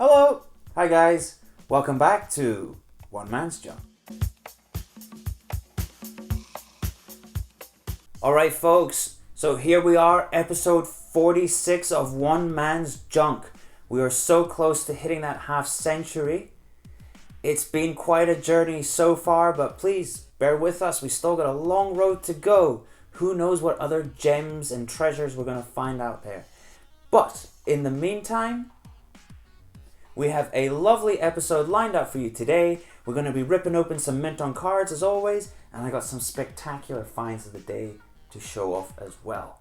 Hello! Hi guys, welcome back to One Man's Junk. Alright folks, so here we are, episode 46 of One Man's Junk. We are so close to hitting that half century. It's been quite a journey so far, but please bear with us, we still got a long road to go. Who knows what other gems and treasures we're going to find out there. But in the meantime, we have a lovely episode lined up for you today. We're going to be ripping open some mint on cards as always, and I got some spectacular finds of the day to show off as well.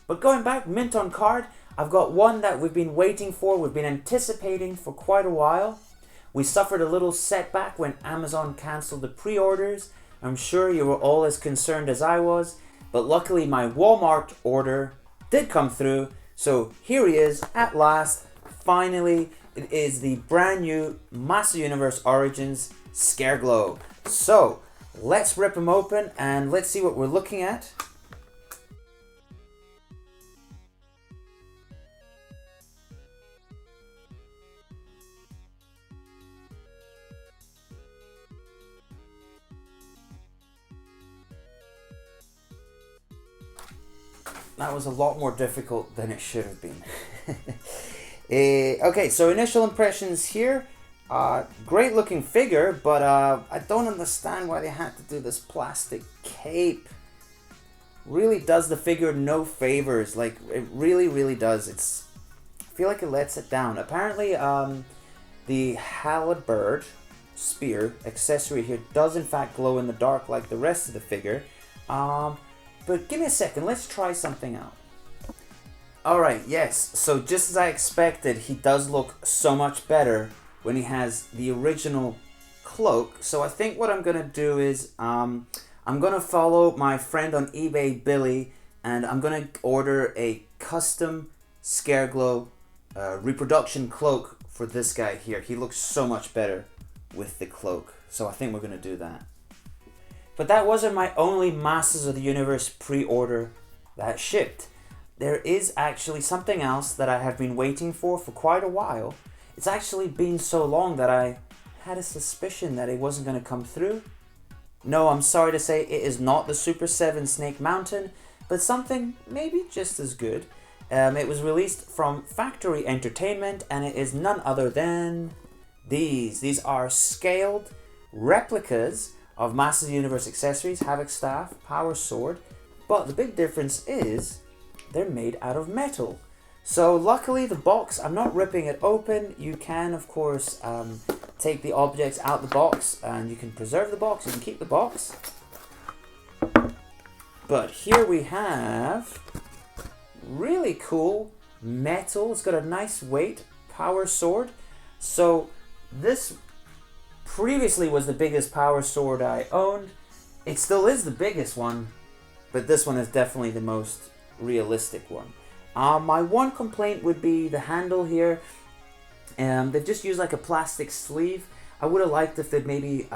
But going back, mint on card, I've got one that we've been waiting for, we've been anticipating for quite a while. We suffered a little setback when Amazon cancelled the pre-orders. I'm sure you were all as concerned as I was, but luckily my Walmart order did come through, so here he is at last, finally. It is the brand new Master Universe Origins Scareglow. So, let's rip them open and let's see what we're looking at. That was a lot more difficult than it should have been. Okay, so initial impressions here. Great looking figure, but I don't understand why they had to do this plastic cape. Really does the figure no favors. Like, it really does. I feel like it lets it down. Apparently, the halberd spear accessory here does in fact glow in the dark like the rest of the figure. But give me a second, let's try something out. Alright, yes, so just as I expected, he does look so much better when he has the original cloak. So I think what I'm going to do is, I'm going to follow my friend on eBay, Billy, and I'm going to order a custom Scareglow reproduction cloak for this guy here. He looks so much better with the cloak, so I think we're going to do that. But that wasn't my only Masters of the Universe pre-order that shipped. There is actually something else that I have been waiting for quite a while. It's actually been so long that I had a suspicion that it wasn't going to come through. No, I'm sorry to say it is not the Super 7 Snake Mountain, but something maybe just as good. It was released from Factory Entertainment, and it is none other than these. These are scaled replicas of Masters of the Universe accessories, Havoc Staff, Power Sword, but the big difference is they're made out of metal. So luckily the box, I'm not ripping it open. You can of course take the objects out the box and you can preserve the box, you can keep the box. But here we have really cool metal. It's got a nice weight, Power Sword. So this previously was the biggest Power Sword I owned. It still is the biggest one, but this one is definitely the most realistic one. My one complaint would be the handle here. They've just used like a plastic sleeve. I would have liked if they'd maybe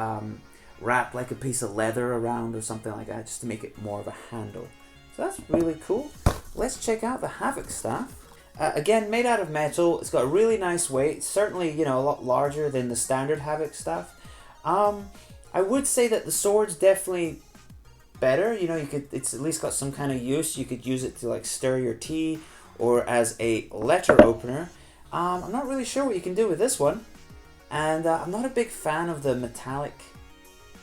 wrap like a piece of leather around or something like that, just to make it more of a handle. So that's really cool. Let's check out the Havoc Staff. Again, made out of metal. It's got a really nice weight. Certainly, you know, a lot larger than the standard Havoc Staff. I would say that the sword's definitely better. You know, it's at least got some kind of use. You could use it to like stir your tea or as a letter opener. I'm not really sure what you can do with this one. And I'm not a big fan of the metallic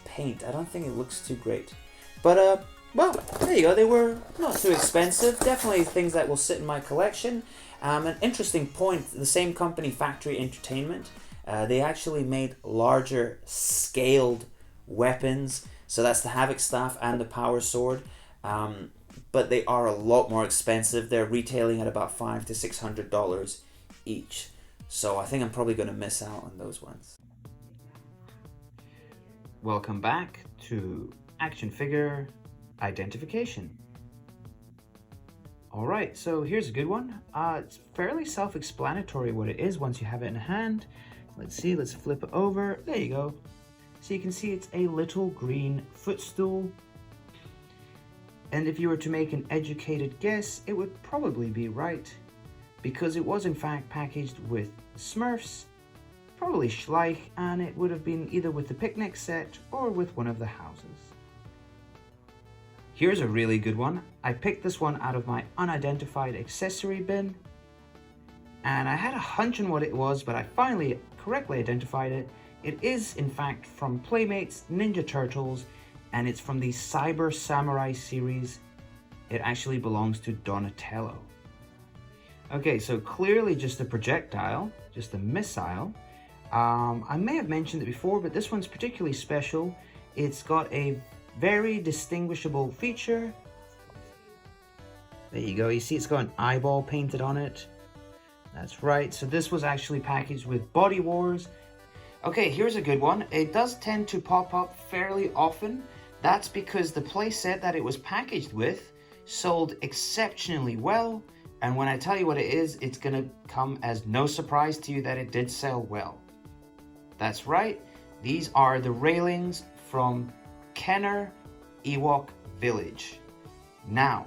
paint. I don't think it looks too great. But well, there you go. They were not too expensive. Definitely things that will sit in my collection. An interesting point, the same company, Factory Entertainment, they actually made larger scaled weapons. So that's the Havoc Staff and the Power Sword. But they are a lot more expensive. They're retailing at about $500 to $600 each. So I think I'm probably going to miss out on those ones. Welcome back to Action Figure Identification. Alright, so here's a good one. It's fairly self-explanatory what it is once you have it in hand. Let's see, let's flip it over. There you go. So you can see it's a little green footstool. And if you were to make an educated guess, it would probably be right, because it was in fact packaged with Smurfs probably Schleich, and it would have been either with the picnic set or with one of the houses. Here's a really good one. I picked this one out of my unidentified accessory bin, and I had a hunch on what it was, but I finally correctly identified it. It is in fact from Playmates Ninja Turtles, and it's from the Cyber Samurai series. It actually belongs to Donatello. Okay, so clearly just a projectile, just a missile. I may have mentioned it before, but this one's particularly special. It's got a very distinguishable feature. There you go, you see it's got an eyeball painted on it. That's right, so this was actually packaged with Body Wars. Okay, here's a good one. It does tend to pop up fairly often. That's because the playset that it was packaged with sold exceptionally well. And when I tell you what it is, it's gonna come as no surprise to you that it did sell well. That's right, these are the railings from Kenner Ewok Village. Now,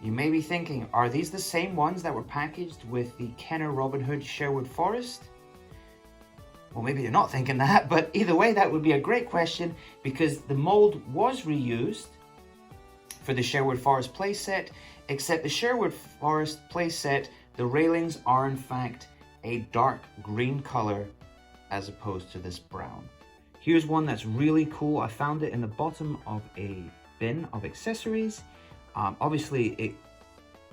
you may be thinking, are these the same ones that were packaged with the Kenner Robin Hood Sherwood Forest? Well, maybe you're not thinking that, but either way, that would be a great question because the mold was reused for the Sherwood Forest playset, except the Sherwood Forest playset, the railings are in fact a dark green color as opposed to this brown. Here's one that's really cool. I found it in the bottom of a bin of accessories. Obviously, it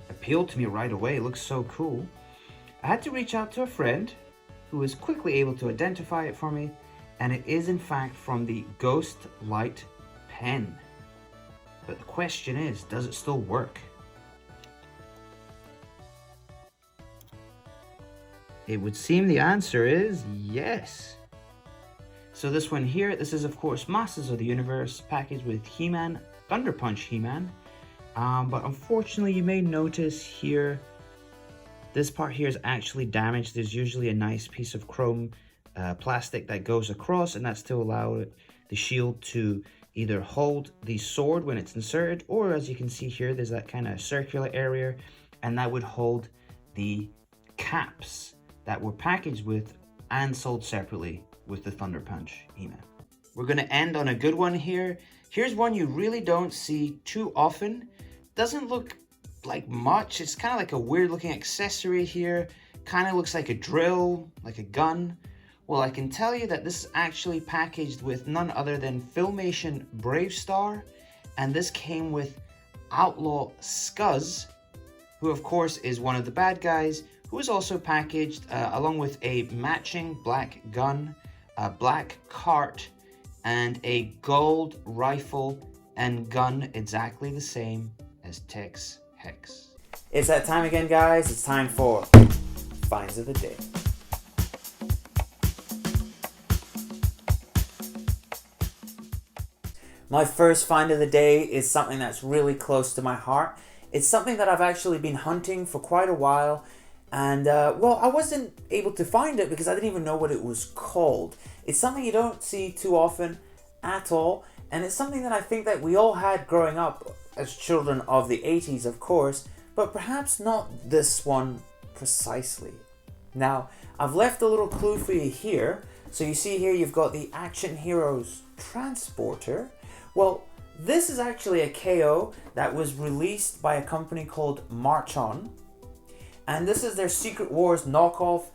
appealed to me right away. It looks so cool. I had to reach out to a friend who was quickly able to identify it for me, and it is in fact from the Ghost Light pen. But the question is, does it still work? It would seem the answer is yes. So this one here, this is of course Masters of the Universe packaged with He-Man, Thunder Punch He-Man. But unfortunately you may notice here, this part here is actually damaged. There's usually a nice piece of chrome plastic that goes across, and that's to allow the shield to either hold the sword when it's inserted, or as you can see here, there's that kind of circular area, and that would hold the caps that were packaged with and sold separately with the Thunder Punch He-Man. We're going to end on a good one here. Here's one you really don't see too often. Doesn't look like much. It's kind of like a weird looking accessory here. Kind of looks like a drill, like a gun. Well, I can tell you that this is actually packaged with none other than Filmation Bravestar, and this came with Outlaw Scuzz, who of course is one of the bad guys, who is also packaged along with a matching black gun, a black cart, and a gold rifle and gun exactly the same as Tex Hex. It's that time again, guys. It's time for Finds of the Day. My first find of the day is something that's really close to my heart. It's something that I've actually been hunting for quite a while, and well, I wasn't able to find it because I didn't even know what it was called. It's something you don't see too often at all, and it's something that I think that we all had growing up as children of the 80s, of course, but perhaps not this one precisely. Now, I've left a little clue for you here. So you see here you've got the Action Heroes Transporter. Well, this is actually a KO that was released by a company called March On. And this is their Secret Wars knockoff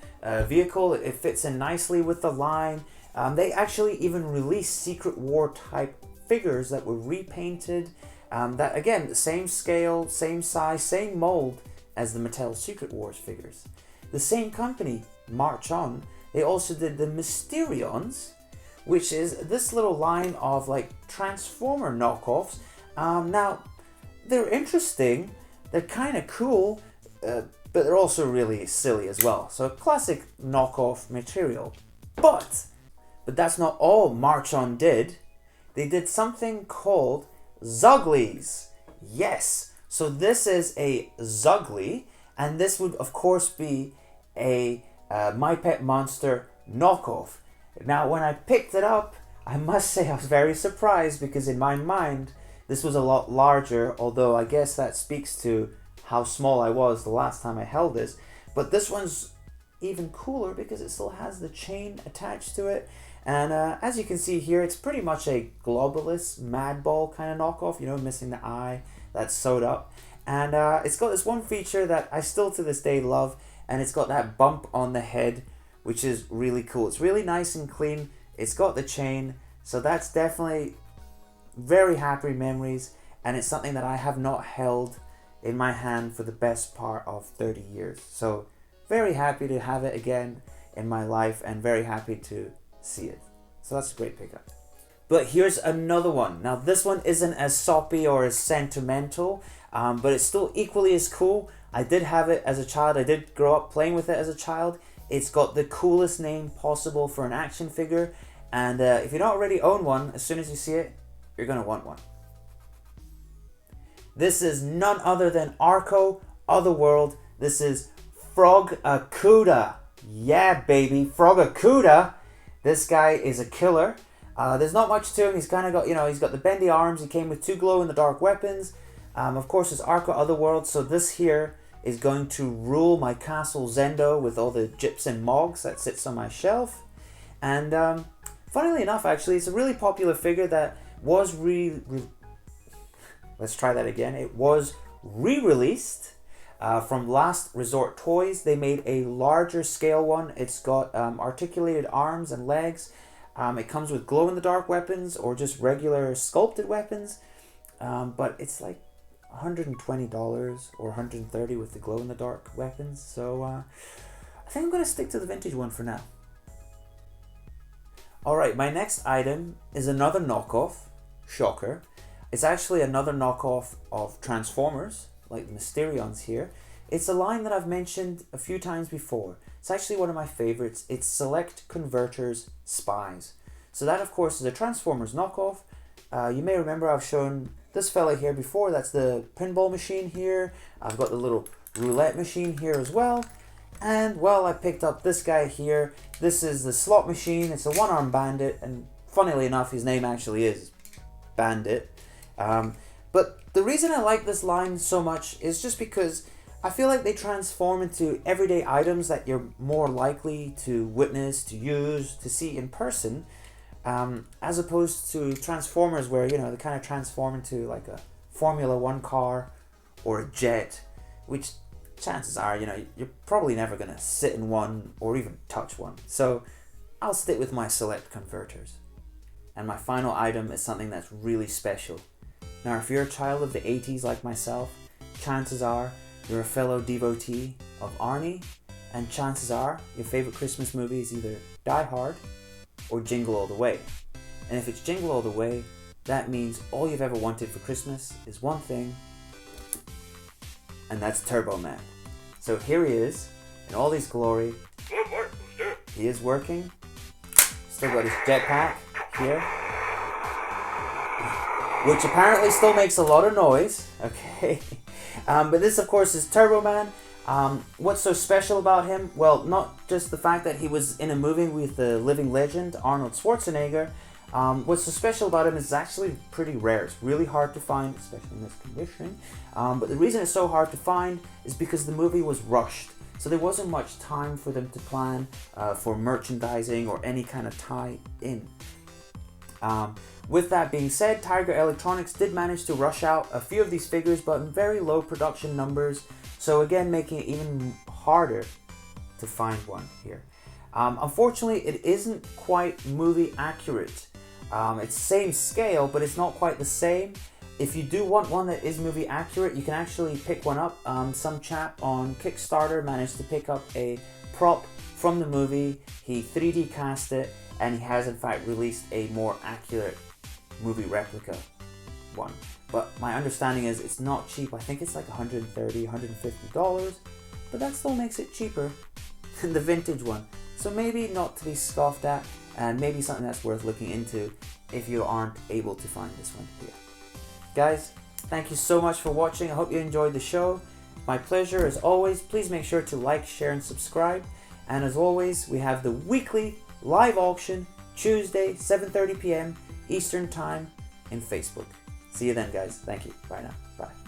vehicle. It fits in nicely with the line. They actually even released Secret War type figures that were repainted. That again, same scale, same size, same mold as the Mattel Secret Wars figures. The same company, March On, they also did the Mysterions, which is this little line of like Transformer knockoffs. Now, they're interesting, they're kind of cool, but they're also really silly as well. So a classic knockoff material. But that's not all March On did. They did something called Zuglies. Yes, so this is a Zugly, and this would of course be a My Pet Monster knockoff. Now when I picked it up, I must say I was very surprised because in my mind this was a lot larger, although I guess that speaks to how small I was the last time I held this. But this one's even cooler because it still has the chain attached to it. And as you can see here, it's pretty much a Globalist Madball kind of knockoff, you know, missing the eye that's sewed up. And it's got this one feature that I still to this day love, and it's got that bump on the head, which is really cool. It's really nice and clean. It's got the chain, so that's definitely very happy memories, and it's something that I have not held in my hand for the best part of 30 years. So very happy to have it again in my life, and very happy to see it. So that's a great pickup. But here's another one. Now this one isn't as soppy or as sentimental, but it's still equally as cool. I did have it as a child. I did grow up playing with it as a child. It's got the coolest name possible for an action figure, and if you don't already own one, as soon as you see it, you're gonna want one. This is none other than Arco Otherworld. This is Frog-Akuda. Yeah, baby, Frog-Akuda. This guy is a killer. There's not much to him. He's kind of got, you know, he's got the bendy arms. He came with 2 glow-in-the-dark weapons. Of course, it's Arco Otherworld, so this here is going to rule my castle Zendo with all the gyps and mogs that sits on my shelf. And funnily enough, actually, it's a really popular figure that was let's try that again. It was re-released from Last Resort Toys. They made a larger scale one. It's got articulated arms and legs. It comes with glow-in-the-dark weapons or just regular sculpted weapons. But it's like $120 or $130 with the glow-in-the-dark weapons. So I think I'm going to stick to the vintage one for now. Alright, my next item is another knockoff. Shocker. It's actually another knockoff of Transformers, like the Mysterions here. It's a line that I've mentioned a few times before. It's actually one of my favorites. It's Select Converters Spies. So that, of course, is a Transformers knockoff. You may remember I've shown this fella here before. That's the pinball machine here. I've got the little roulette machine here as well. And, well, I picked up this guy here. This is the slot machine. It's a one-armed bandit. And funnily enough, his name actually is Bandit. But the reason I like this line so much is just because I feel like they transform into everyday items that you're more likely to witness, to use, to see in person, as opposed to Transformers where, you know, they kind of transform into like a Formula 1 car or a jet, which chances are, you know, you're probably never going to sit in one or even touch one. So I'll stick with my Select Converters. And my final item is something that's really special. Now, if you're a child of the 80s like myself, chances are you're a fellow devotee of Arnie, and chances are your favorite Christmas movie is either Die Hard or Jingle All the Way. And if it's Jingle All the Way, that means all you've ever wanted for Christmas is one thing, and that's Turbo Man. So here he is, in all his glory. He is working. Still got his jetpack here, which apparently still makes a lot of noise. Okay. But this, of course, is Turbo Man. What's so special about him? Well, not just the fact that he was in a movie with the living legend, Arnold Schwarzenegger. What's so special about him is actually pretty rare. It's really hard to find, especially in this condition. But the reason it's so hard to find is because the movie was rushed. So there wasn't much time for them to plan for merchandising or any kind of tie-in. With that being said, Tiger Electronics did manage to rush out a few of these figures, but in very low production numbers. So again, making it even harder to find one here. Unfortunately, it isn't quite movie accurate. It's same scale, but it's not quite the same. If you do want one that is movie accurate, you can actually pick one up. Some chap on Kickstarter managed to pick up a prop from the movie. He 3D cast it, and he has in fact released a more accurate movie replica one. But my understanding is it's not cheap. I think it's like $130, $150, but that still makes it cheaper than the vintage one. So maybe not to be scoffed at, and maybe something that's worth looking into if you aren't able to find this one here. Guys, thank you so much for watching. I hope you enjoyed the show. My pleasure as always. Please make sure to like, share, and subscribe. And as always, we have the weekly live auction Tuesday, 7:30 p.m. Eastern Time in Facebook. See you then, guys. Thank you. Bye now. Bye.